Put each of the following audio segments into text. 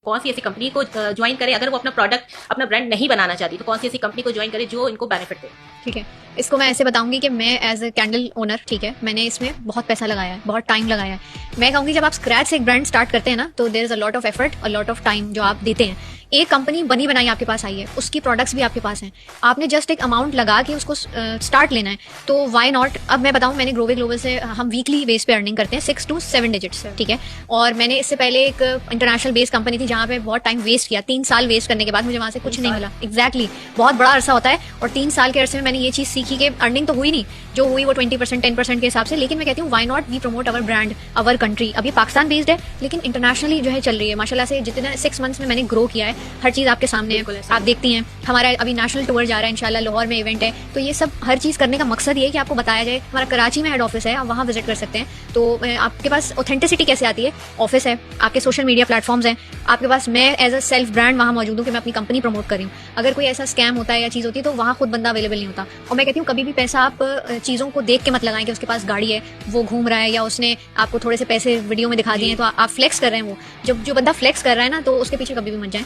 कौन सी ऐसी कंपनी को ज्वाइन करे अगर वो अपना प्रोडक्ट अपना ब्रांड नहीं बनाना चाहती, तो कौन सी ऐसी कंपनी को ज्वाइन करे जो इनको बेनिफिट दे? ठीक है, इसको मैं ऐसे बताऊंगी कि मैं एज ए कैंडल ओनर, ठीक है, मैंने इसमें बहुत पैसा लगाया है, बहुत टाइम लगाया है। मैं कहूँगी जब आप स्क्रैच से एक ब्रांड स्टार्ट करते हैं ना, तो there is a lot of effort, a lot of time जो आप देते हैं। एक कंपनी बनी बनाई आपके पास आई है, उसकी प्रोडक्ट्स भी आपके पास हैं, आपने जस्ट एक अमाउंट लगा के उसको स्टार्ट लेना है, तो वाई नॉट। अब मैं बताऊं, मैंने ग्रोवे ग्लोबल से हम वीकली बेस पे अर्निंग करते हैं 6 to 7 डिजिट्स, ठीक है। और मैंने इससे पहले एक इंटरनेशनल बेस कंपनी थी जहाँ पे बहुत टाइम वेस्ट किया, 3 साल वेस्ट करने के बाद मुझे वहाँ से कुछ नहीं मिला। एग्जैक्टली, बहुत बड़ा अरसा होता है, और 3 साल के अरसे में मैंने ये चीज़ सीखी कि अर्निंग तो हुई नहीं, जो हुई वो 20% 10% के हिसाब से, लेकिन मैं कहती हूँ why not we promote our brand, our country. अभी पाकिस्तान बेस्ड है, लेकिन इंटरनेशनली जो है चल रही है माशाल्लाह से। जितने 6 मंथ्स में मैंने ग्रो किया है, हर चीज़ आपके सामने आप देखती हैं। हमारा अभी नेशनल टूर जा रहा है इंशाल्लाह, लाहौर में इवेंट है, तो ये सब हर चीज़ करने का मकसद ये है कि आपको बताया जाए। हमारा कराची में हेड ऑफिस है, आप वहाँ विजिट कर सकते हैं। तो आपके पास ऑथेंटिसिटी कैसे आती है? ऑफिस है, आपके सोशल मीडिया प्लेटफॉर्म्स हैं, आपके पास मैं एज अ सेल्फ ब्रांड वहाँ मौजूद हूँ कि मैं अपनी कंपनी प्रमोट कर रही हूँ। अगर कोई ऐसा स्कैम होता है या चीज़ होती है तो वहाँ खुद बंदा अवेलेबल नहीं होता। और मैं कहती हूँ कभी भी पैसा आप चीज़ों को देख के मत लगाएं कि उसके पास गाड़ी है, वो घूम रहा है, या उसने आपको थोड़े से पैसे वीडियो में दिखा दिए हैं तो आप फ्लेक्स कर रहे हैं। वो जो बंदा फ्लेक्स कर रहा है ना, तो उसके पीछे कभी भी मत जाएं।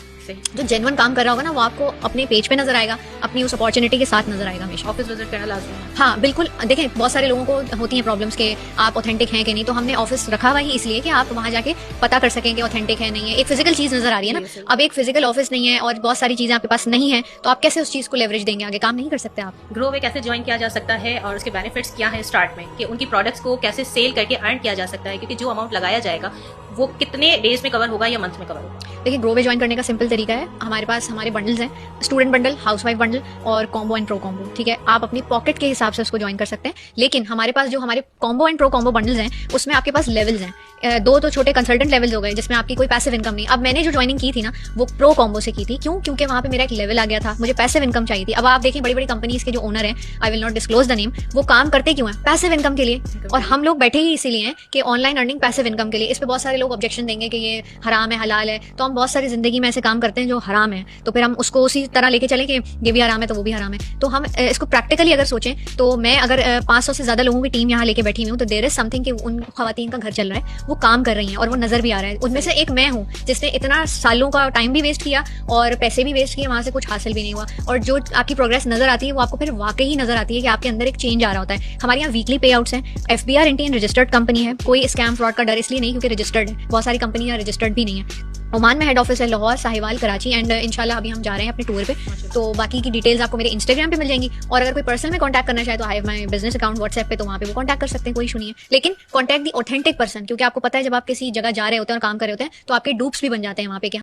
जो जेन्युइन काम कर रहा होगा ना, वो आपको अपने पेज पे नजर आएगा, अपनी उस अपॉर्चुनिटी के साथ नजर आएगा हमेशा। ऑफिस विजिट करना लाजमी है। हाँ बिल्कुल, देखें बहुत सारे लोगों को होती हैं प्रॉब्लम्स कि आप ऑथेंटिक हैं कि नहीं, तो हमने ऑफिस रखा हुआ ही इसलिए कि आप वहाँ जाके पता कर सकें कि ऑथेंटिक है नहीं है। एक फिजिकल चीज़ नजर आ रही है ना, अब एक फिजिकल ऑफिस नहीं है और बहुत सारी चीज़ें आपके पास नहीं है, तो आप कैसे उस चीज़ को लेवरेज देंगे? आगे काम नहीं कर सकते आप। ग्रोवे कैसे ज्वाइन किया जा सकता है और उसके बेनिफिट्स क्या है स्टार्ट में, कि उनकी प्रोडक्ट्स को कैसे सेल करके अर्न किया जा सकता है, क्योंकि जो अमाउंट लगाया जाएगा वो कितने डेज में कवर होगा या मंथ में कवर होगा? देखिए, ग्रोवे ज्वाइन करने का सिंपल तरीका है, हमारे पास हमारे बंडल्स हैं, स्टूडेंट बंडल, हाउसवाइफ बंडल और कॉम्बो एंड प्रो कॉम्बो, ठीक है। आप अपनी पॉकेट के हिसाब से उसको ज्वाइन कर सकते हैं, लेकिन हमारे पास जो हमारे combo and pro combo bundles हैं उसमें आपके पास लेवल्स हैं। 2 तो छोटे कंसल्टेंट लेवल्स हो गए जिसमें आपकी कोई पैसिव इनकम नहीं। अब मैंने जो ज्वाइनिंग की थी ना, वो प्रो कॉम्बो से की थी। क्यों? क्योंकि वहाँ पे मेरा एक लेवल आ गया था, मुझे पैसिव इनकम चाहिए थी। अब आप देखें बड़ी बड़ी कंपनीज के जो ओनर हैं, I will not disclose the name, वो काम करते क्यों हैं? पैसिव इनकम के लिए। और हम लोग बैठे ही इसीलिए हैं कि ऑनलाइन अर्निंग पैसिव इनकम के लिए। इस पर बहुत सारे लोग ऑब्जेक्शन देंगे कि ये हराम है, हलाल है, तो हम बहुत सारी जिंदगी में ऐसे काम करते हैं जो हराम है, तो फिर हम उसको उसी तरह लेके चलें कि ये भी हराम है तो वो भी हराम है। तो हम इसको प्रैक्टिकली अगर सोचें, तो मैं अगर 500 से ज्यादा लोगों की टीम यहाँ लेके बैठी हुई हूँ, तो देयर इज समथिंग कि उन खवातीन का घर चल रहा है, वो काम कर रही हैं और वो नजर भी आ रहा है। उनमें से एक मैं हूँ जिसने इतना सालों का टाइम भी वेस्ट किया और पैसे भी वेस्ट किए, वहां से कुछ हासिल भी नहीं हुआ। और जो आपकी प्रोग्रेस नजर आती है वो आपको फिर वाकई ही नजर आती है कि आपके अंदर एक चेंज आ रहा होता है। हमारे यहाँ वीकली पे आउट्स हैं, FBR इंडियन रजिस्टर्ड कंपनी है, कोई स्कैम फ्रॉड का डर इसलिए नहीं क्योंकि रजिस्टर्ड है, बहुत सारी कंपनियां रजिस्टर्ड भी नहीं है। ओमान में हेड ऑफिस है, लाहौर, साहिवाल, कराची, एंड इंशाल्लाह अभी हम जा रहे हैं अपने टूर पे, तो बाकी की डिटेल्स आपको मेरे इंस्टाग्राम पे मिल जाएंगी। और अगर कोई पर्सन में कांटेक्ट करना चाहे तो I have my business account WhatsApp पे, तो वहाँ पे वो कांटेक्ट कर सकते हैं, कोई इशू नहीं है। लेकिन कांटेक्ट दी ऑथेंटिक पर्सन, क्योंकि आपको पता है जब आप किसी जगह जा रहे होते हैं और काम कर रहे होते हैं तो आपके डूप्स भी बन जाते हैं वहाँ पे।